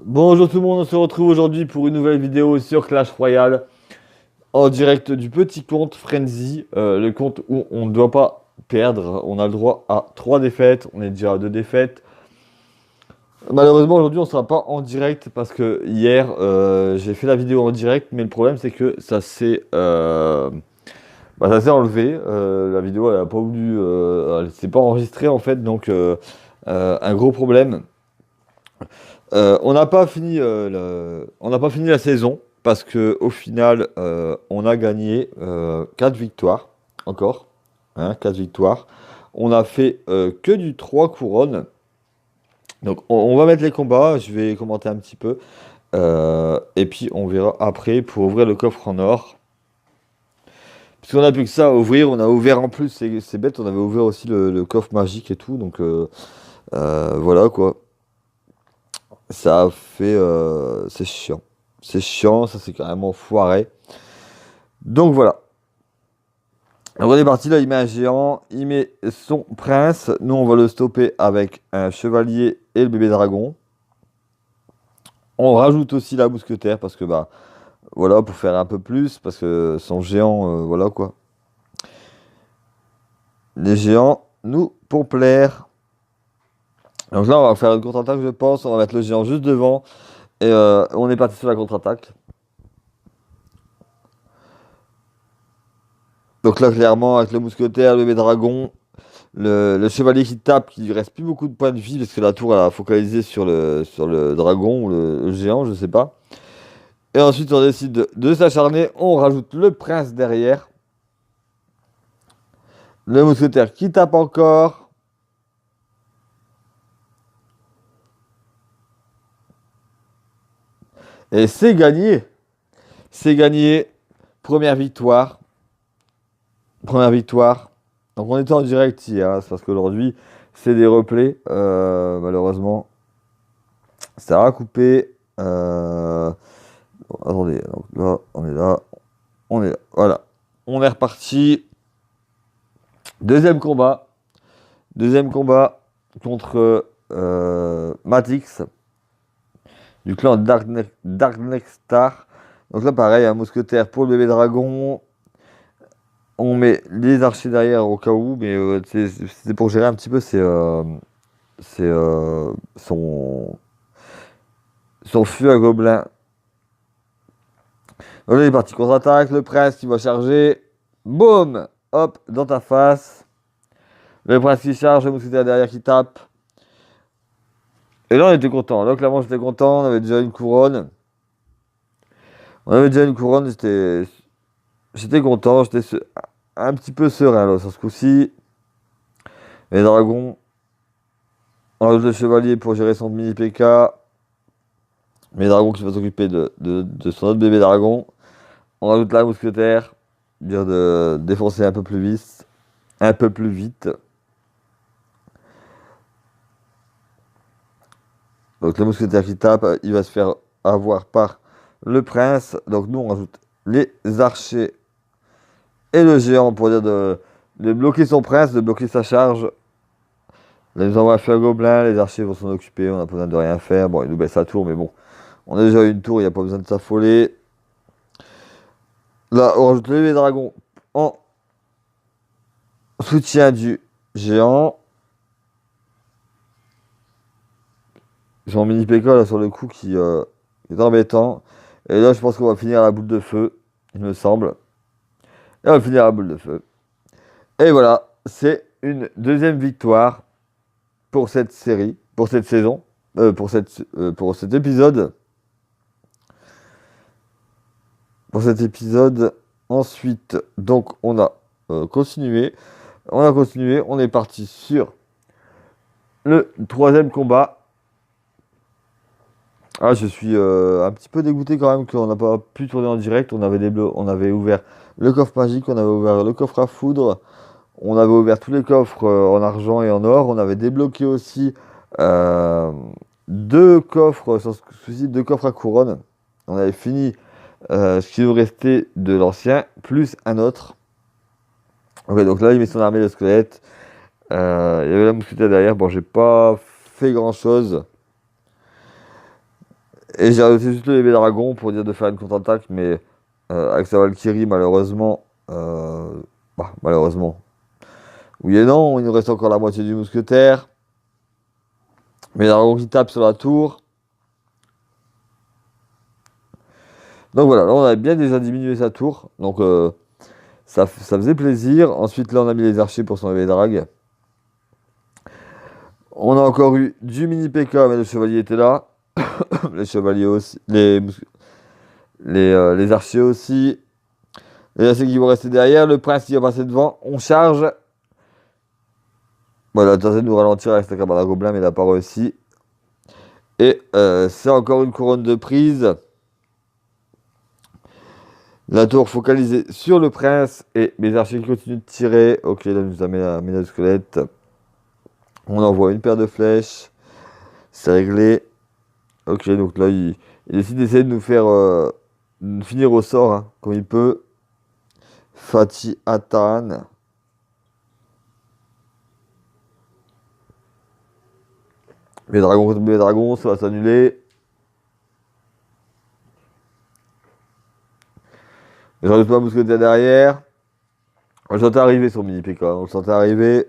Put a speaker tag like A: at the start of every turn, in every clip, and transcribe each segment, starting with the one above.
A: Bonjour tout le monde, on se retrouve aujourd'hui pour une nouvelle vidéo sur Clash Royale en direct du petit compte Frenzy, le compte où on ne doit pas perdre. On a le droit à 3 défaites, on est déjà à 2 défaites. Malheureusement aujourd'hui on sera pas en direct parce que hier j'ai fait la vidéo en direct, mais le problème c'est que ça s'est enlevé. La vidéo elle a pas voulu, elle s'est pas enregistrée en fait, donc un gros problème. On n'a pas fini la saison parce que au final, on a gagné 4 victoires encore, hein, 4 victoires. On a fait que du 3 couronnes. Donc on va mettre les combats, je vais commenter un petit peu. Et puis on verra après pour ouvrir le coffre en or. Parce qu'on a plus que ça à ouvrir, on a ouvert en plus, c'est bête, on avait ouvert aussi le coffre magique et tout. Donc voilà quoi. Ça a fait. C'est chiant. C'est chiant, ça c'est carrément foiré. Donc voilà. Donc on est parti là, il met un géant, il met son prince. Nous on va le stopper avec un chevalier et le bébé dragon. On rajoute aussi la mousquetaire parce que bah voilà, pour faire un peu plus, parce que son géant, voilà quoi. Les géants nous pour plaire. Donc là on va faire une contre-attaque je pense, on va mettre le géant juste devant. Et on est parti sur la contre-attaque. Donc là, clairement, avec le mousquetaire, le bébé dragon, le chevalier qui tape, qui lui reste plus beaucoup de points de vie, parce que la tour elle a focalisé sur le dragon ou le géant, je sais pas. Et ensuite, on décide de s'acharner, on rajoute le prince derrière, le mousquetaire qui tape encore. Et c'est gagné. C'est gagné. Première victoire. Première victoire. Donc on était en direct hier, hein, c'est parce qu'aujourd'hui, c'est des replays. Malheureusement, ça a coupé. Bon, attendez, donc là, on est là. On est là. Voilà. On est reparti. Deuxième combat. Deuxième combat contre Matix du clan Dark Star. Donc là, pareil, un mousquetaire pour le bébé dragon. On met les archers derrière au cas où, mais c'est pour gérer un petit peu son feu à gobelin. Donc là, il est parti contre-attaque. Le prince qui va charger. Boum! Hop, dans ta face. Le prince qui charge, le mousquetaire derrière qui tape. Et là, on était content. Là, clairement, j'étais content. On avait déjà une couronne. On avait déjà une couronne. J'étais content. Un petit peu serein, là, sur ce coup-ci. Les dragons. On rajoute le chevalier pour gérer son mini PK. Les dragons qui vont s'occuper de son autre bébé dragon. On rajoute la mousquetaire. Dire de défoncer un peu plus vite. Un peu plus vite. Donc le mousquetaire qui tape, il va se faire avoir par le prince. Donc nous, on rajoute les archers et le géant pour dire de bloquer son prince, de bloquer sa charge. Là, ils nous envoient un feu à gobelin, les archers vont s'en occuper, on n'a pas besoin de rien faire. Bon, ils nous baissent la tour, mais bon, on a déjà une tour, il n'y a pas besoin de s'affoler. Là, on rajoute le bébé dragon en soutien du géant. Ils ont un mini PK là sur le coup qui est embêtant. Et là, je pense qu'on va finir à la boule de feu, il me semble. Et on va finir à la boule de feu. Et voilà, c'est une deuxième victoire pour cette série, pour cette saison, pour cet épisode. Pour cet épisode. Ensuite, donc, on a continué. On a continué. On est parti sur le troisième combat. Ah, je suis un petit peu dégoûté quand même qu'on n'a pas pu tourner en direct. On avait ouvert le coffre magique, on avait ouvert le coffre à foudre. On avait ouvert tous les coffres en argent et en or. On avait débloqué aussi euh, deux coffres, sur ce coup-ci, deux coffres à couronne. On avait fini ce qui nous restait de l'ancien, plus un autre. Ok, donc là, il met son armée de squelettes. Il y avait la mousquetaire derrière. Bon, j'ai pas fait grand-chose. Et j'ai rajouté juste le bébé dragon pour dire de faire une contre-attaque, mais avec sa Valkyrie, malheureusement, malheureusement, oui et non, il nous reste encore la moitié du mousquetaire. Mais le dragon qui tape sur la tour. Donc voilà, là on a bien déjà diminué sa tour. Donc ça faisait plaisir. Ensuite là on a mis les archers pour son bébé drague. On a encore eu du mini P.K. mais le chevalier était là. Les chevaliers aussi. Les archers aussi. Les archers qui vont rester derrière. Le prince qui va passer devant. On charge. Voilà, tenté de nous ralentir avec sa cabane à gobelins, mais il n'a pas réussi. Et c'est encore une couronne de prise. La tour focalisée sur le prince. Et mes archers qui continuent de tirer. Ok, là, nous amène à mine de squelette. On envoie une paire de flèches. C'est réglé. Ok, donc là, il décide d'essayer de nous faire finir au sort, hein, comme il peut. Fatih Atan. Les dragons contre les dragons, ça va s'annuler. J'en doute pas mousquetaire derrière. On le sentait arriver sur mini PK, on le sentait arriver.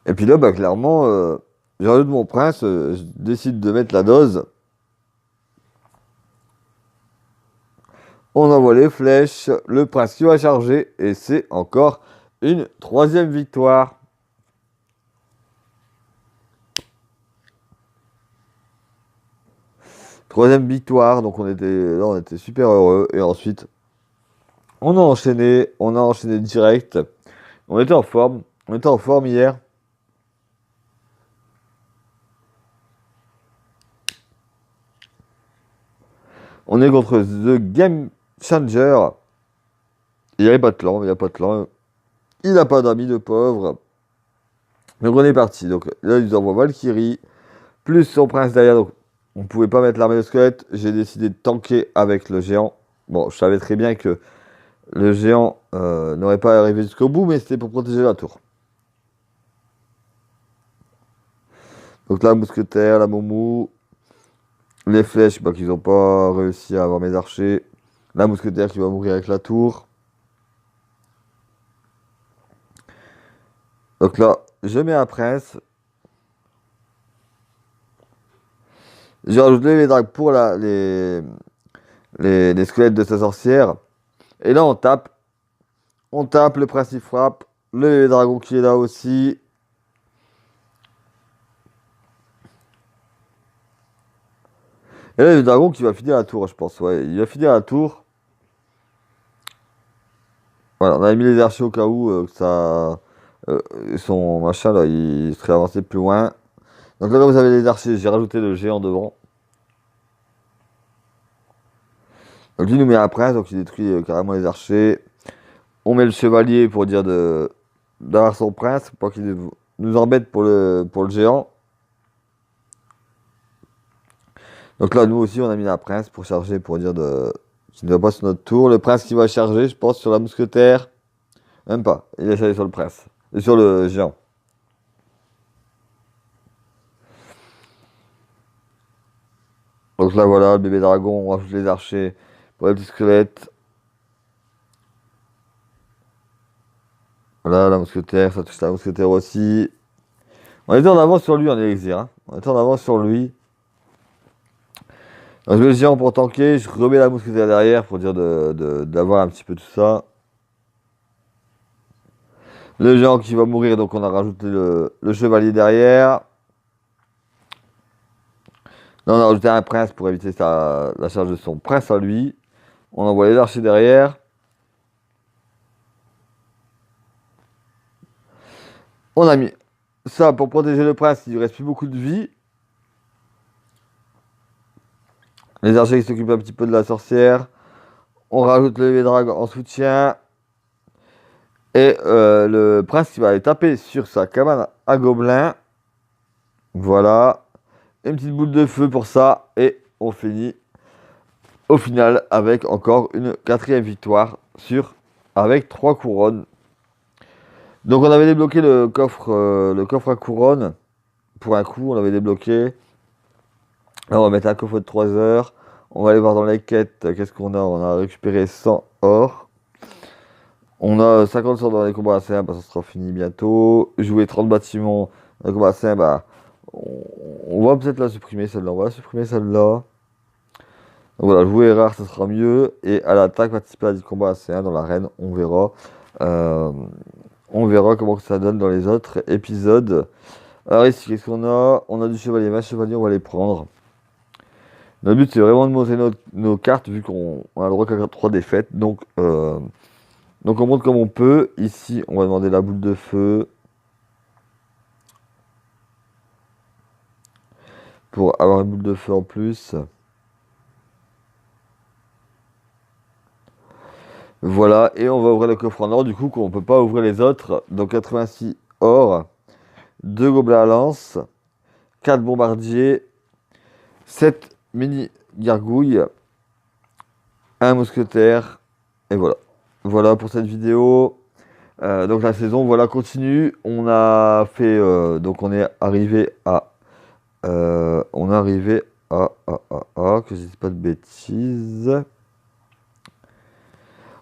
A: Et puis là, bah clairement, j'ai de mon prince, je décide de mettre la dose. On envoie les flèches, le prince qui va charger, et c'est encore une troisième victoire. Troisième victoire, donc on était super heureux. Et ensuite, on a enchaîné direct. On était en forme hier. On est contre The Game Changer. Il n'y avait pas de clan, il n'a pas d'amis de pauvre. Donc on est parti. Donc là, ils envoient Valkyrie, plus son prince derrière. Donc on ne pouvait pas mettre l'armée de squelette. J'ai décidé de tanker avec le géant. Bon, je savais très bien que le géant n'aurait pas arrivé jusqu'au bout, mais c'était pour protéger la tour. Donc là, mousquetaire, la moumou, les flèches qu'ils n'ont pas réussi à avoir mes archers. La mousquetaire qui va mourir avec la tour. Donc là, je mets un prince. J'ai rajouté les dragues pour les squelettes de sa sorcière. Et là, on tape. On tape, le prince il frappe. Le dragon qui est là aussi. Et là, le dragon qui va finir la tour, je pense. Ouais, il va finir la tour. Voilà, on avait mis les archers au cas où que ça. Son machin là, il serait avancé plus loin. Donc là, vous avez les archers, j'ai rajouté le géant devant. Donc lui nous met un prince, donc il détruit carrément les archers. On met le chevalier pour dire d'avoir son prince, pour qu'il nous embête pour le géant. Donc là, nous aussi, on a mis un prince pour charger, pour dire qu'il ne va pas sur notre tour. Le prince qui va charger, je pense, sur la mousquetaire. Même pas, il est chargé sur le prince. Et sur le géant. Donc là, voilà, le bébé dragon, on rajoute les archers pour les petits squelettes. Voilà, la mousquetaire, ça touche la mousquetaire aussi. On était en avance sur lui en élixir, hein. On était en avance sur lui. Donc, je mets le géant pour tanker, je remets la mousquetaire derrière pour dire d'avoir un petit peu tout ça. Le géant qui va mourir, donc on a rajouté le chevalier derrière. Là, on a rajouté un prince pour éviter la charge de son prince à lui. On envoie les archers derrière. On a mis ça pour protéger le prince, il lui reste plus beaucoup de vie. Les archers qui s'occupent un petit peu de la sorcière. On rajoute le dragon en soutien. Et le prince qui va aller taper sur sa cabane à gobelins. Voilà. Une petite boule de feu pour ça. Et on finit au final avec encore une quatrième victoire avec 3 couronnes. Donc on avait débloqué le coffre à couronne pour un coup, on l'avait débloqué. Là, on va mettre un coffre de 3 heures. On va aller voir dans les quêtes. Qu'est-ce qu'on a? On a récupéré 100 or. On a 50 sorts dans les combats anciens, bah, ça sera fini bientôt. Jouer 30 bâtiments dans les combats anciens, bah, on va peut-être la supprimer celle-là. On va la supprimer celle-là. Donc voilà, jouer rare, ça sera mieux. Et à l'attaque, participer à 10 combats anciens dans l'arène, on verra. Euh, on verra comment ça donne dans les autres épisodes. Alors ici, qu'est-ce qu'on a? On a du chevalier, 20 chevaliers, on va les prendre. Notre but, c'est vraiment de monter nos cartes, vu qu'on a le droit qu'à 3 défaites. Donc on monte comme on peut. Ici, on va demander la boule de feu pour avoir une boule de feu en plus. Voilà, et on va ouvrir le coffre en or, du coup, qu'on peut pas ouvrir les autres. Donc 86 or, 2 gobelins à lance, 4 bombardiers, 7 mini gargouilles, un mousquetaire, et voilà. Voilà pour cette vidéo. Donc la saison, voilà, continue. On a fait, donc on est arrivé à, que je dise pas de bêtises.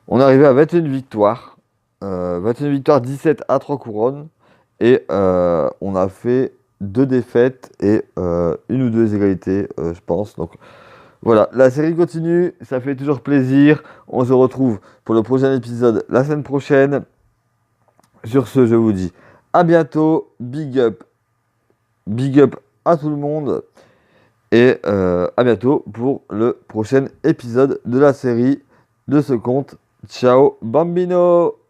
A: On est arrivé à 21 victoires. 21 victoires, 17 à 3 couronnes. Et on a fait 2 défaites et une ou deux égalités, je pense. Donc voilà, la série continue, ça fait toujours plaisir. On se retrouve pour le prochain épisode la semaine prochaine. Sur ce, je vous dis à bientôt. Big up à tout le monde. Et à bientôt pour le prochain épisode de la série de ce conte. Ciao Bambino!